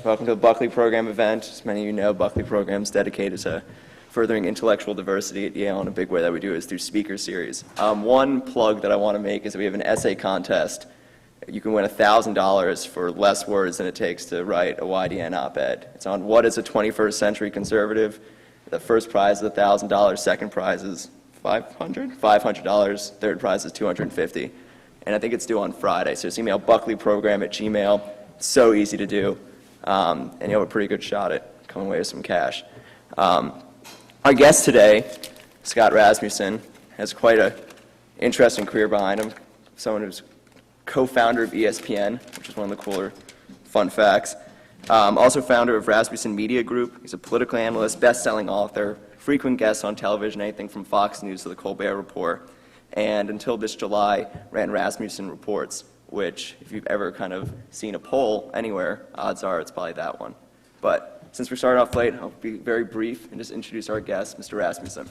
Welcome to the Buckley Program event. As many of you know, Buckley Program is dedicated to furthering intellectual diversity at Yale, and a big way that we do is through speaker series. One plug that I want to make is that we have an essay contest. You can win $1,000 for less words than it takes to write a YDN op-ed. It's on what is a 21st century conservative. The first prize is $1,000, second prize is $500, third prize is $250. And I think it's due on Friday, so just email buckleyprogram@gmail. It's so easy to do, and you have a pretty good shot at coming away with some cash. Our guest today, Scott Rasmussen, has quite an interesting career behind him. Someone who's co-founder of ESPN, which is one of the cooler fun facts. Also founder of Rasmussen Media Group. He's a political analyst, best-selling author, frequent guest on television, anything from Fox News to the Colbert Report. And until this July, ran Rasmussen Reports, which, if you've ever kind of seen a poll anywhere, odds are it's probably that one. But since we started off late, I'll be very brief and just introduce our guest, Mr. Rasmussen.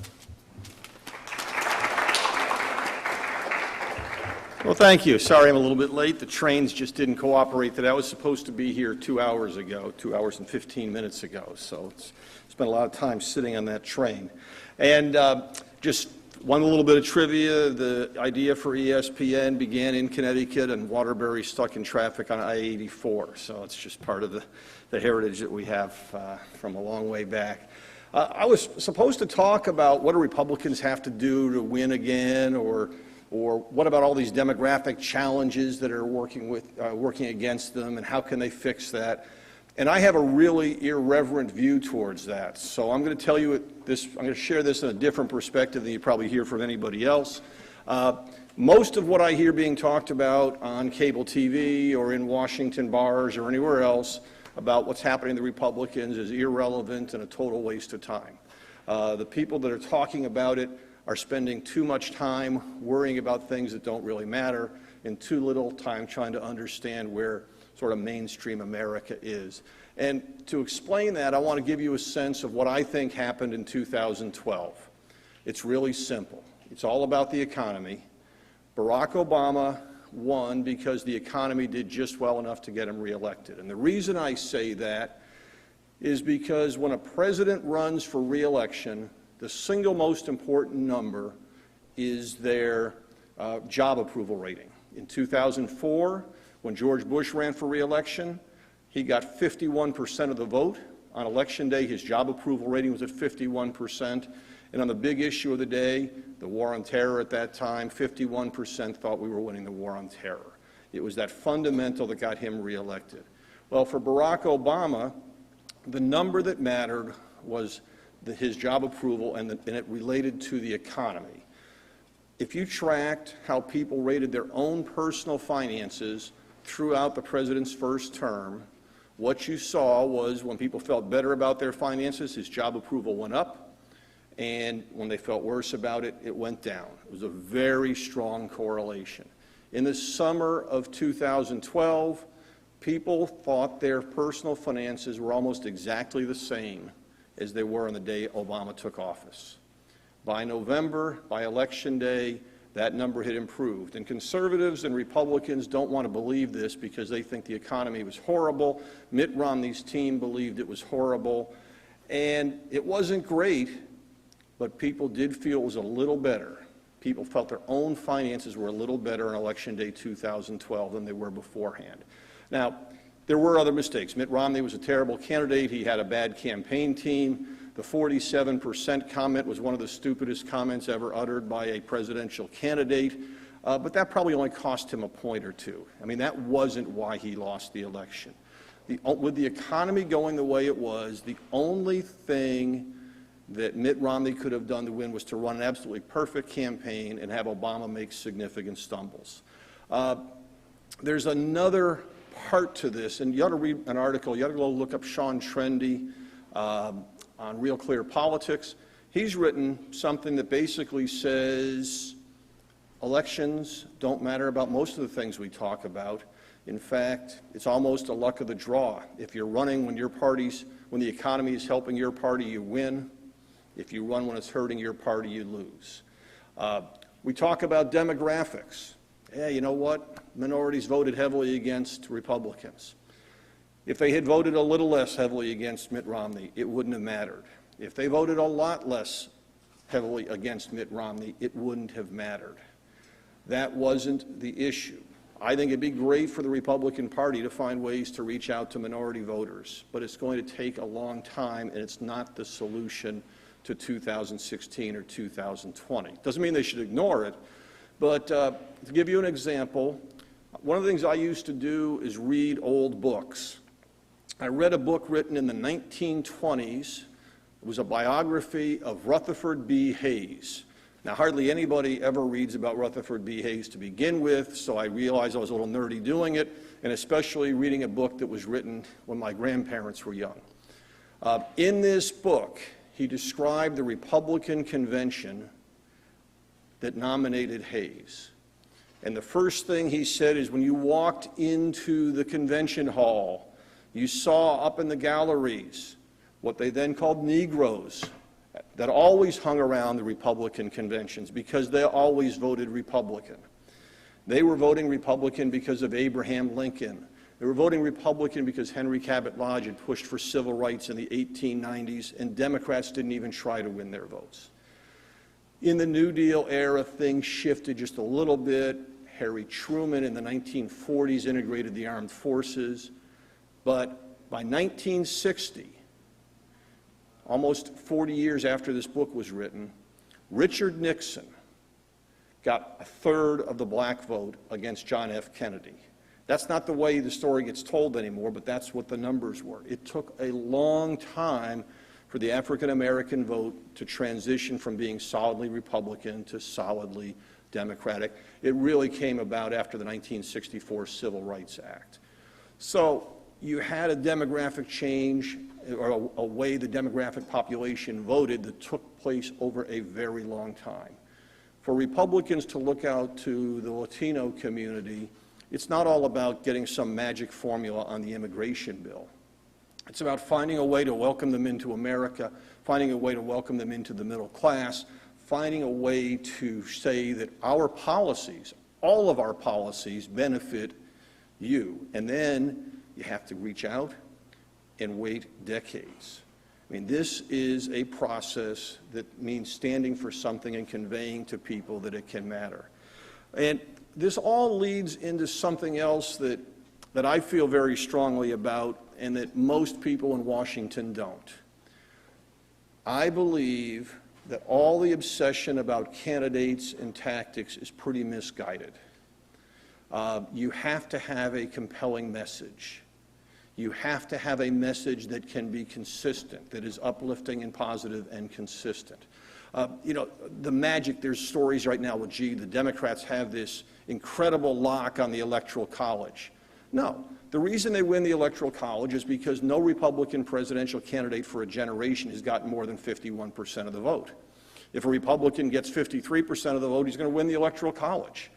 Well, thank you. Sorry I'm a little bit late. The trains just didn't cooperate today. I was supposed to be here 2 hours ago, 2 hours and 15 minutes ago. So spent a lot of time sitting on that train. And just one little bit of trivia. The idea for ESPN began in Connecticut, and Waterbury stuck in traffic on I-84. So it's just part of the heritage that we have from a long way back. I was supposed to talk about what do Republicans have to do to win again, or what about all these demographic challenges that are working against them, and how can they fix that? And I have a really irreverent view towards that. So I'm going to tell you this. I'm going to share this in a different perspective than you probably hear from anybody else. Most of what I hear being talked about on cable TV or in Washington bars or anywhere else about what's happening to the Republicans is irrelevant and a total waste of time. The people that are talking about it are spending too much time worrying about things that don't really matter and too little time trying to understand where sort of mainstream America is. And to explain that, I want to give you a sense of what I think happened in 2012. It's really simple. It's all about the economy. Barack Obama won because the economy did just well enough to get him reelected. And the reason I say that is because when a president runs for reelection, the single most important number is their job approval rating. In 2004, when George Bush ran for re-election, he got 51% of the vote. On Election Day, his job approval rating was at 51%. And on the big issue of the day, the war on terror at that time, 51% thought we were winning the war on terror. It was that fundamental that got him re-elected. Well, for Barack Obama, the number that mattered was his job approval, and it related to the economy. If you tracked how people rated their own personal finances throughout the president's first term, what you saw was when people felt better about their finances, his job approval went up, and when they felt worse about it, it went down. It was a very strong correlation. In the summer of 2012, people thought their personal finances were almost exactly the same as they were on the day Obama took office. By November, by Election Day, that number had improved. And conservatives and Republicans don't want to believe this because they think the economy was horrible. Mitt Romney's team believed it was horrible. And it wasn't great, but people did feel it was a little better. People felt their own finances were a little better on Election Day 2012 than they were beforehand. Now, there were other mistakes. Mitt Romney was a terrible candidate. He had a bad campaign team. The 47% comment was one of the stupidest comments ever uttered by a presidential candidate, but that probably only cost him a point or two. I mean, that wasn't why he lost the election. With the economy going the way it was, the only thing that Mitt Romney could have done to win was to run an absolutely perfect campaign and have Obama make significant stumbles. There's another part to this, and you ought to read an article. You ought to go look up Sean Trendy on Real Clear Politics. He's written something that basically says elections don't matter about most of the things we talk about. In fact, it's almost a luck of the draw. If you're running when the economy is helping your party, you win. If you run when it's hurting your party, you lose. We talk about demographics. Yeah, you know what? Minorities voted heavily against Republicans. If they had voted a little less heavily against Mitt Romney, it wouldn't have mattered. If they voted a lot less heavily against Mitt Romney, it wouldn't have mattered. That wasn't the issue. I think it'd be great for the Republican Party to find ways to reach out to minority voters, but it's going to take a long time, and it's not the solution to 2016 or 2020. Doesn't mean they should ignore it, but to give you an example, one of the things I used to do is read old books. I read a book written in the 1920s. It was a biography of Rutherford B. Hayes. Now, hardly anybody ever reads about Rutherford B. Hayes to begin with, so I realized I was a little nerdy doing it, and especially reading a book that was written when my grandparents were young. In this book, he described the Republican convention that nominated Hayes. And the first thing he said is when you walked into the convention hall, you saw up in the galleries what they then called Negroes that always hung around the Republican conventions because they always voted Republican. They were voting Republican because of Abraham Lincoln. They were voting Republican because Henry Cabot Lodge had pushed for civil rights in the 1890s, and Democrats didn't even try to win their votes. In the New Deal era, things shifted just a little bit. Harry Truman in the 1940s integrated the armed forces. But by 1960, almost 40 years after this book was written, Richard Nixon got a third of the black vote against John F. Kennedy. That's not the way the story gets told anymore, but that's what the numbers were. It took a long time for the African American vote to transition from being solidly Republican to solidly Democratic. It really came about after the 1964 Civil Rights Act. So you had a demographic change, or a way the demographic population voted that took place over a very long time. For Republicans to look out to the Latino community, it's not all about getting some magic formula on the immigration bill. It's about finding a way to welcome them into America, finding a way to welcome them into the middle class, finding a way to say that our policies, all of our policies, benefit you. And then you have to reach out and wait decades. I mean, this is a process that means standing for something and conveying to people that it can matter. And this all leads into something else that I feel very strongly about and that most people in Washington don't. I believe that all the obsession about candidates and tactics is pretty misguided. You have to have a compelling message. You have to have a message that can be consistent, that is uplifting and positive and consistent. You know, the magic, there's stories right now with, gee, the Democrats have this incredible lock on the Electoral College. No, the reason they win the Electoral College is because no Republican presidential candidate for a generation has gotten more than 51% of the vote. If a Republican gets 53% of the vote, he's going to win the Electoral College.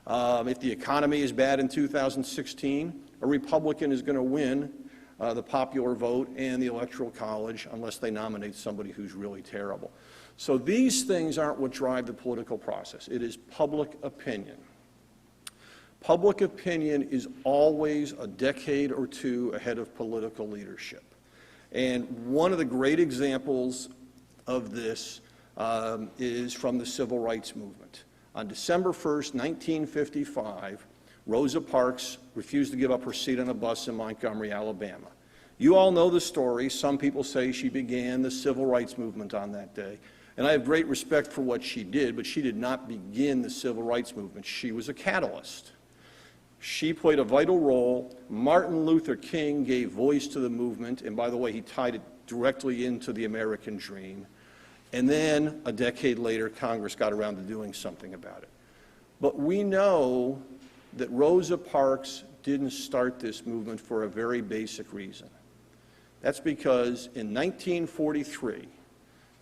If the economy is bad in 2016, a Republican is going to win the popular vote and the Electoral College unless they nominate somebody who's really terrible. So these things aren't what drive the political process. It is public opinion. Public opinion is always a decade or two ahead of political leadership. And one of the great examples of this is from the Civil Rights Movement. On December 1st, 1955, Rosa Parks refused to give up her seat on a bus in Montgomery, Alabama. You all know the story. Some people say she began the Civil Rights Movement on that day. And I have great respect for what she did, but she did not begin the Civil Rights Movement. She was a catalyst. She played a vital role. Martin Luther King gave voice to the movement, and by the way, he tied it directly into the American dream. And then, a decade later, Congress got around to doing something about it. But we know that Rosa Parks didn't start this movement for a very basic reason. That's because in 1943,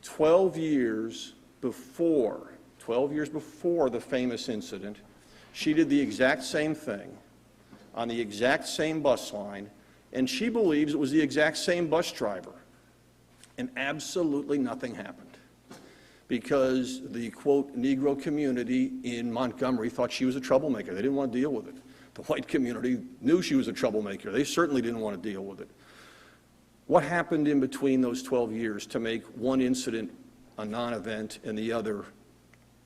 12 years before the famous incident, she did the exact same thing on the exact same bus line, and she believes it was the exact same bus driver. And absolutely nothing happened because the, quote, Negro community in Montgomery thought she was a troublemaker. They didn't want to deal with it. The white community knew she was a troublemaker. They certainly didn't want to deal with it. What happened in between those 12 years to make one incident a non-event and the other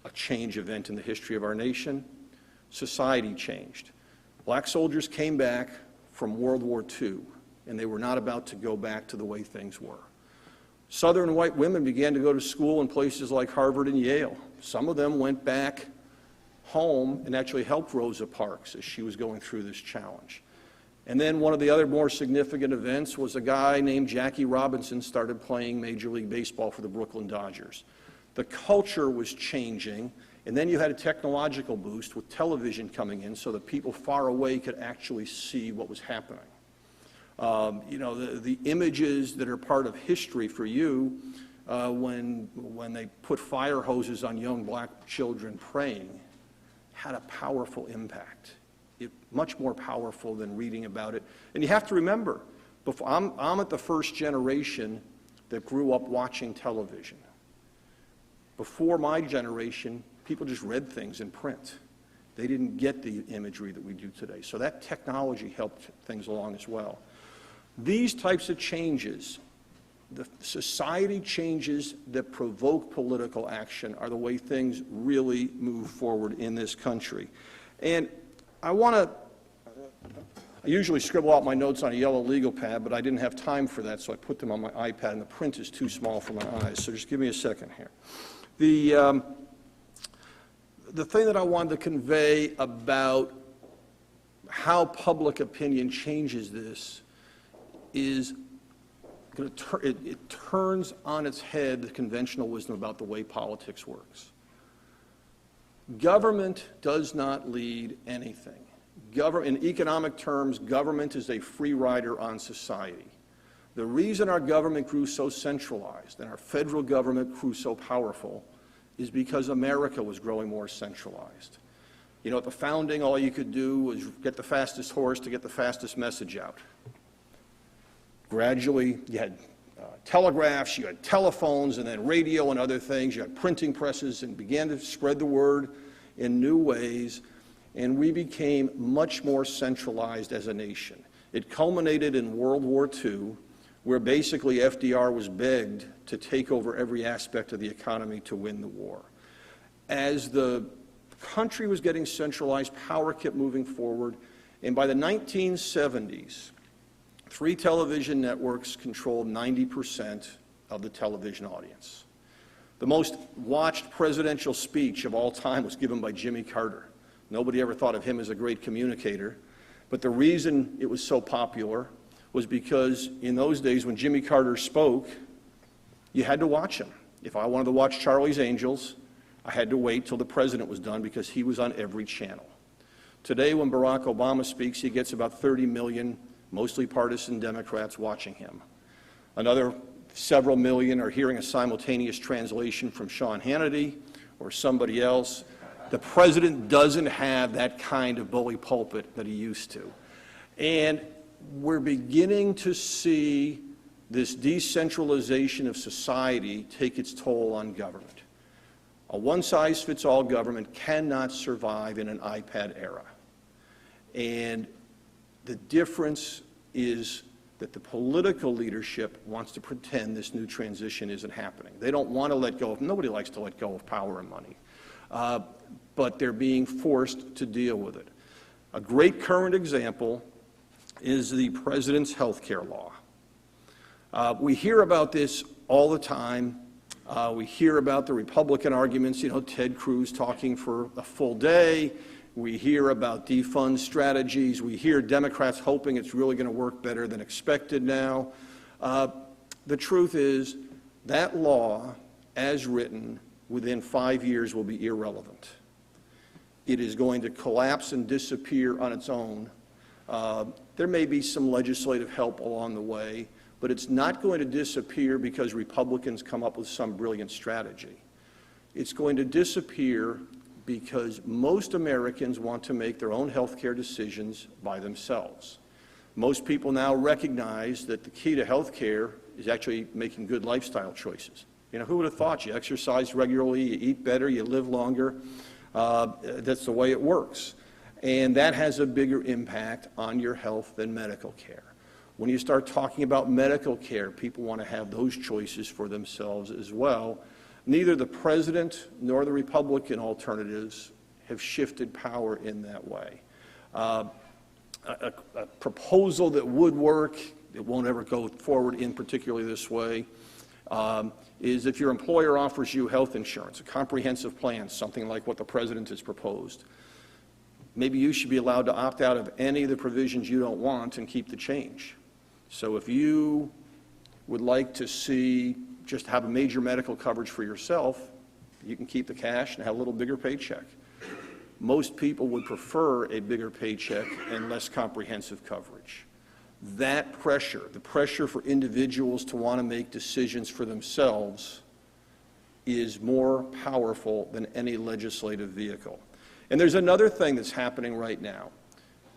a change event in the history of our nation? Society changed. Black soldiers came back from World War II, and they were not about to go back to the way things were. Southern white women began to go to school in places like Harvard and Yale. Some of them went back home and actually helped Rosa Parks as she was going through this challenge. And then one of the other more significant events was a guy named Jackie Robinson started playing Major League Baseball for the Brooklyn Dodgers. The culture was changing, and then you had a technological boost with television coming in so that people far away could actually see what was happening. The images that are part of history for you when they put fire hoses on young black children praying had a powerful impact, much more powerful than reading about it. And you have to remember, I'm at the first generation that grew up watching television. Before my generation, people just read things in print. They didn't get the imagery that we do today. So that technology helped things along as well. These types of changes, the society changes that provoke political action, are the way things really move forward in this country. And I usually scribble out my notes on a yellow legal pad, but I didn't have time for that, so I put them on my iPad, and the print is too small for my eyes, so just give me a second here. The thing that I wanted to convey about how public opinion changes this is it turns on its head the conventional wisdom about the way politics works. Government does not lead anything. In economic terms, government is a free rider on society. The reason our government grew so centralized and our federal government grew so powerful is because America was growing more centralized. You know, at the founding, all you could do was get the fastest horse to get the fastest message out. Gradually, you had telegraphs, you had telephones, and then radio and other things. You had printing presses and began to spread the word in new ways, and we became much more centralized as a nation. It culminated in World War II, where basically FDR was begged to take over every aspect of the economy to win the war. As the country was getting centralized, power kept moving forward, and by the 1970s, 3 television networks controlled 90% of the television audience. The most watched presidential speech of all time was given by Jimmy Carter. Nobody ever thought of him as a great communicator, but the reason it was so popular was because in those days when Jimmy Carter spoke, you had to watch him. If I wanted to watch Charlie's Angels, I had to wait till the president was done because he was on every channel. Today, when Barack Obama speaks, he gets about 30 million, mostly partisan Democrats watching him. Another several million are hearing a simultaneous translation from Sean Hannity or somebody else. The president doesn't have that kind of bully pulpit that he used to. And we're beginning to see this decentralization of society take its toll on government. A one-size-fits-all government cannot survive in an iPad era. And the difference is that the political leadership wants to pretend this new transition isn't happening. They don't want to let go of, nobody likes to let go of power and money, but they're being forced to deal with it. A great current example is the president's health care law. We hear about this all the time. We hear about the Republican arguments, you know, Ted Cruz talking for a full day. We hear about defund strategies. We hear Democrats hoping it's really going to work better than expected now. The truth is that law, as written, within 5 years will be irrelevant. It is going to collapse and disappear on its own. There may be some legislative help along the way, but it's not going to disappear because Republicans come up with some brilliant strategy. It's going to disappear because most Americans want to make their own health care decisions by themselves. Most people now recognize that the key to health care is actually making good lifestyle choices. You know, who would have thought? You exercise regularly, you eat better, you live longer. That's the way it works. And that has a bigger impact on your health than medical care. When you start talking about medical care, people want to have those choices for themselves as well. Neither the president nor the Republican alternatives have shifted power in that way. A proposal that would work, it won't ever go forward in particularly this way, is if your employer offers you health insurance, a comprehensive plan, something like what the president has proposed, maybe you should be allowed to opt out of any of the provisions you don't want and keep the change. So if you would like to see just have a major medical coverage for yourself, you can keep the cash and have a little bigger paycheck. Most people would prefer a bigger paycheck and less comprehensive coverage. That pressure, the pressure for individuals to want to make decisions for themselves, is more powerful than any legislative vehicle. And there's another thing that's happening right now.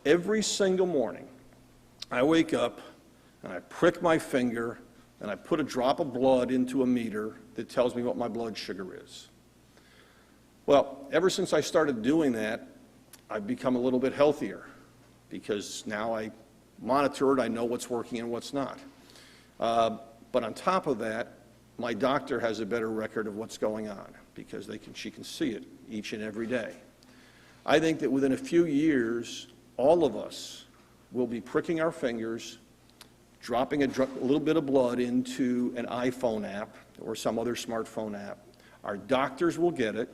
Every single morning, I wake up and I prick my finger and I put a drop of blood into a meter that tells me what my blood sugar is. Well, ever since I started doing that, I've become a little bit healthier because now I monitor it, I know what's working and what's not. But on top of that, my doctor has a better record of what's going on because she can see it each and every day. I think that within a few years, all of us will be pricking our fingers, dropping a little bit of blood into an iPhone app or some other smartphone app. Our doctors will get it,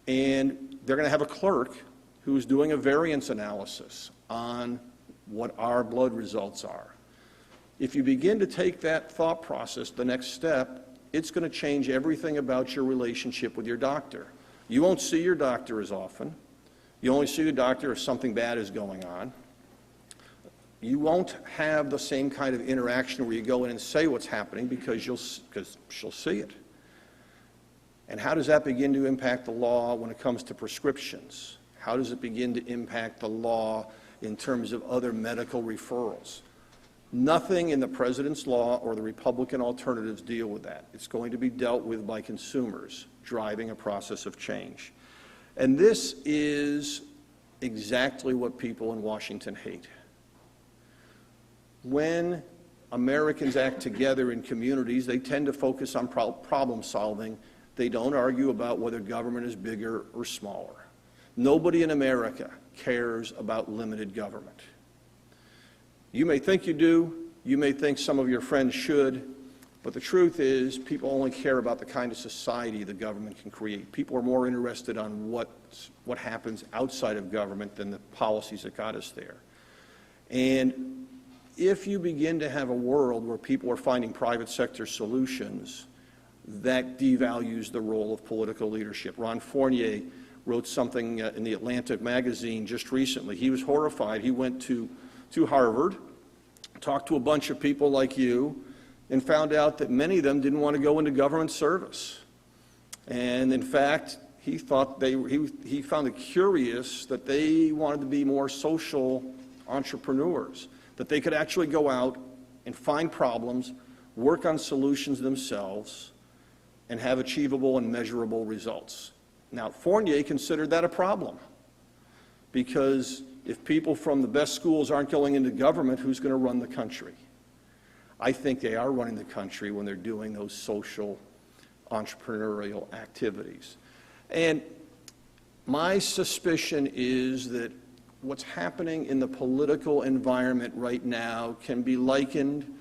and they're going to have a clerk who's doing a variance analysis on what our blood results are. If you begin to take that thought process, the next step, it's going to change everything about your relationship with your doctor. You won't see your doctor as often. You only see the doctor if something bad is going on. You won't have the same kind of interaction where you go in and say what's happening because she'll see it. And how does that begin to impact the law when it comes to prescriptions? How does it begin to impact the law in terms of other medical referrals? Nothing in the president's law or the Republican alternatives deal with that. It's going to be dealt with by consumers driving a process of change. And this is exactly what people in Washington hate. When Americans act together in communities, they tend to focus on problem solving. They don't argue about whether government is bigger or smaller. Nobody in America cares about limited government. You may think you do, you may think some of your friends should, but the truth is people only care about the kind of society the government can create. People are more interested on what happens outside of government than the policies that got us there. And if you begin to have a world where people are finding private sector solutions, that devalues the role of political leadership. Ron Fournier wrote something in the Atlantic magazine just recently. He was horrified. He went to Harvard, talked to a bunch of people like you, and found out that many of them didn't want to go into government service. And in fact, he thought he found it curious that they wanted to be more social entrepreneurs, that they could actually go out and find problems, work on solutions themselves, and have achievable and measurable results. Now, Fournier considered that a problem because if people from the best schools aren't going into government, who's going to run the country? I think they are running the country when they're doing those social entrepreneurial activities. And my suspicion is that what's happening in the political environment right now can be likened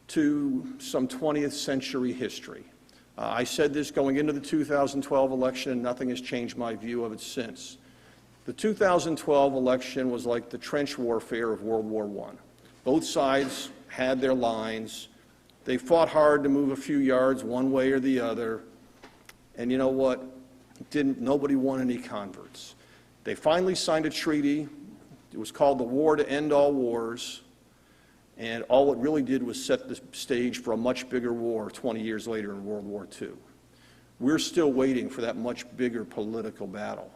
to some 20th century history. I said this going into the 2012 election, and nothing has changed my view of it since. The 2012 election was like the trench warfare of World War I. Both sides had their lines. They fought hard to move a few yards one way or the other. And you know what? Nobody won any converts. They finally signed a treaty. It was called the War to End All Wars. And all it really did was set the stage for a much bigger war 20 years later in World War II. We're still waiting for that much bigger political battle.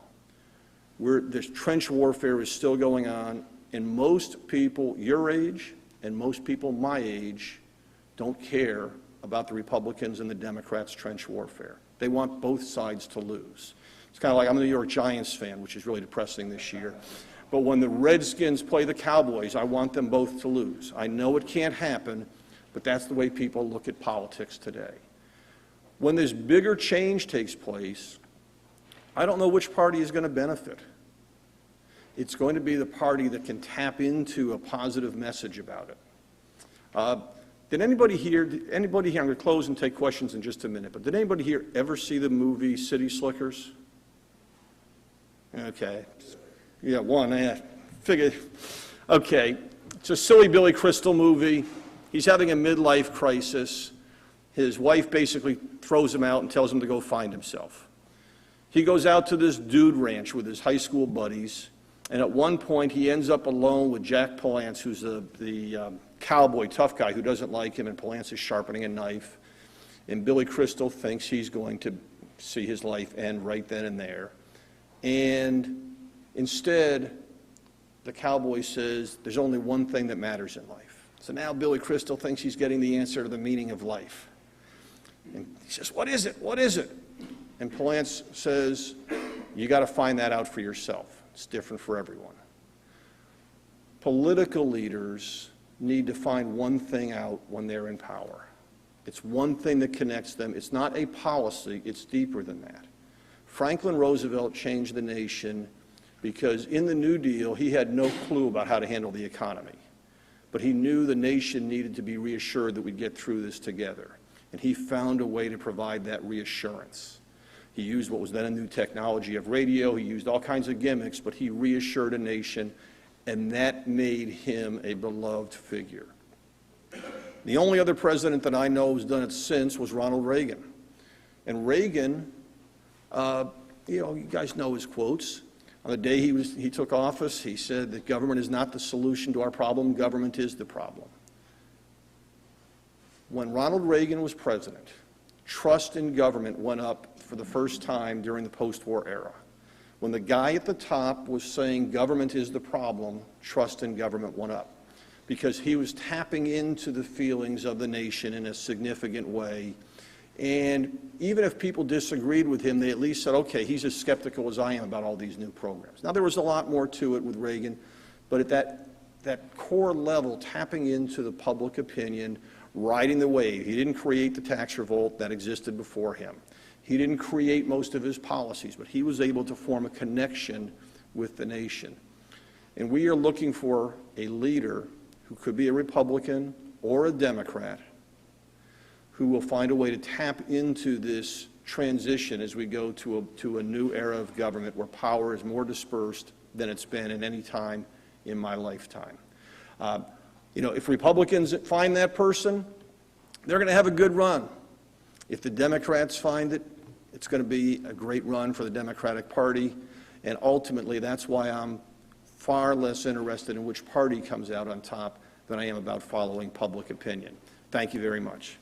This trench warfare is still going on, and most people your age and most people my age don't care about the Republicans and the Democrats' trench warfare. They want both sides to lose. It's kind of like I'm a New York Giants fan, which is really depressing this year. But when the Redskins play the Cowboys, I want them both to lose. I know it can't happen, but that's the way people look at politics today. When this bigger change takes place, I don't know which party is going to benefit. It's going to be the party that can tap into a positive message about it. Did anybody here, I'm going to close and take questions in just a minute, but did anybody here ever see the movie City Slickers? Okay. Yeah, one, figure. Okay. It's a silly Billy Crystal movie. He's having a midlife crisis. His wife basically throws him out and tells him to go find himself. He goes out to this dude ranch with his high school buddies, and at one point he ends up alone with Jack Palance, who's the cowboy, tough guy who doesn't like him, and Palance is sharpening a knife. And Billy Crystal thinks he's going to see his life end right then and there. And instead, the cowboy says, there's only one thing that matters in life. So now Billy Crystal thinks he's getting the answer to the meaning of life. And he says, what is it? What is it? And Palance says, you got to find that out for yourself. It's different for everyone. Political leaders need to find one thing out when they're in power. It's one thing that connects them. It's not a policy. It's deeper than that. Franklin Roosevelt changed the nation because in the New Deal, he had no clue about how to handle the economy. But he knew the nation needed to be reassured that we'd get through this together. And he found a way to provide that reassurance. He used what was then a new technology of radio. He used all kinds of gimmicks, but he reassured a nation, and that made him a beloved figure. The only other president that I know who's done it since was Ronald Reagan. And Reagan, you guys know his quotes. On the day he took office, he said that government is not the solution to our problem, government is the problem. When Ronald Reagan was president, trust in government went up for the first time during the post-war era. When the guy at the top was saying government is the problem, trust in government went up, because he was tapping into the feelings of the nation in a significant way. And even if people disagreed with him, they at least said, okay, he's as skeptical as I am about all these new programs. Now, there was a lot more to it with Reagan, but at that core level, tapping into the public opinion, riding the wave. He didn't create the tax revolt that existed before him. He didn't create most of his policies, but he was able to form a connection with the nation. And we are looking for a leader who could be a Republican or a Democrat who will find a way to tap into this transition as we go to a new era of government where power is more dispersed than it's been in any time in my lifetime. If Republicans find that person, they're going to have a good run. If the Democrats find it, it's going to be a great run for the Democratic Party. And ultimately, that's why I'm far less interested in which party comes out on top than I am about following public opinion. Thank you very much.